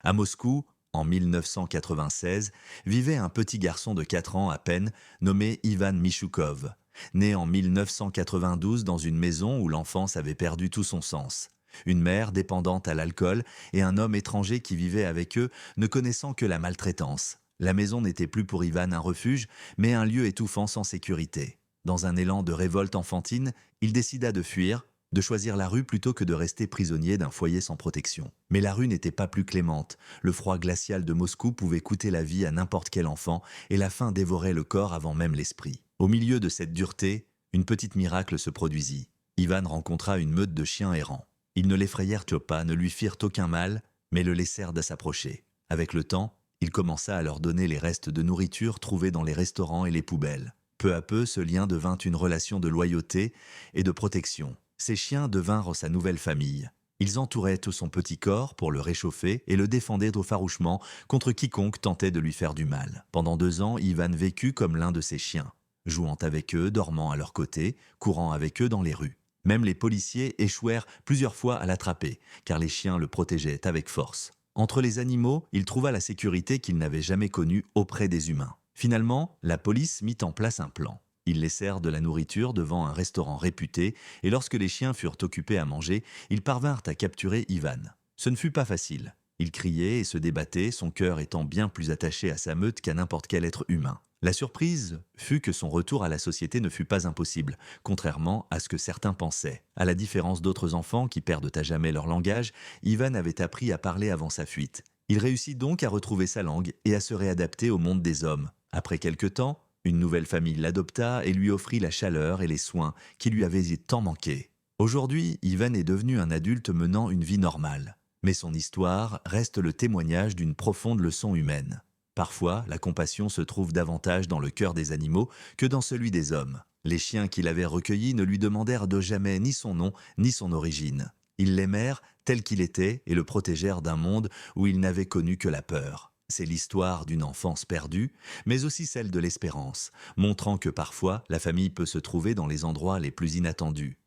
À Moscou, en 1996, vivait un petit garçon de 4 ans à peine nommé Ivan Michoukov, né en 1992 dans une maison où l'enfance avait perdu tout son sens. Une mère dépendante à l'alcool et un homme étranger qui vivait avec eux ne connaissant que la maltraitance. La maison n'était plus pour Ivan un refuge, mais un lieu étouffant sans sécurité. Dans un élan de révolte enfantine, il décida de fuir, de choisir la rue plutôt que de rester prisonnier d'un foyer sans protection. Mais la rue n'était pas plus clémente. Le froid glacial de Moscou pouvait coûter la vie à n'importe quel enfant et la faim dévorait le corps avant même l'esprit. Au milieu de cette dureté, une petite miracle se produisit. Ivan rencontra une meute de chiens errants. Ils ne l'effrayèrent pas, ne lui firent aucun mal, mais le laissèrent de s'approcher. Avec le temps, il commença à leur donner les restes de nourriture trouvés dans les restaurants et les poubelles. Peu à peu, ce lien devint une relation de loyauté et de protection. Ces chiens devinrent sa nouvelle famille. Ils entouraient tout son petit corps pour le réchauffer et le défendaient farouchement contre quiconque tentait de lui faire du mal. Pendant 2 ans, Ivan vécut comme l'un de ses chiens, jouant avec eux, dormant à leur côté, courant avec eux dans les rues. Même les policiers échouèrent plusieurs fois à l'attraper, car les chiens le protégeaient avec force. Entre les animaux, il trouva la sécurité qu'il n'avait jamais connue auprès des humains. Finalement, la police mit en place un plan. Ils laissèrent de la nourriture devant un restaurant réputé, et lorsque les chiens furent occupés à manger, ils parvinrent à capturer Ivan. Ce ne fut pas facile. Il criait et se débattait, son cœur étant bien plus attaché à sa meute qu'à n'importe quel être humain. La surprise fut que son retour à la société ne fut pas impossible, contrairement à ce que certains pensaient. À la différence d'autres enfants qui perdent à jamais leur langage, Ivan avait appris à parler avant sa fuite. Il réussit donc à retrouver sa langue et à se réadapter au monde des hommes. Après quelque temps, une nouvelle famille l'adopta et lui offrit la chaleur et les soins qui lui avaient tant manqué. Aujourd'hui, Ivan est devenu un adulte menant une vie normale. Mais son histoire reste le témoignage d'une profonde leçon humaine. Parfois, la compassion se trouve davantage dans le cœur des animaux que dans celui des hommes. Les chiens qu'il avait recueillis ne lui demandèrent de jamais ni son nom ni son origine. Ils l'aimèrent tel qu'il était et le protégèrent d'un monde où il n'avait connu que la peur. C'est l'histoire d'une enfance perdue, mais aussi celle de l'espérance, montrant que parfois la famille peut se trouver dans les endroits les plus inattendus.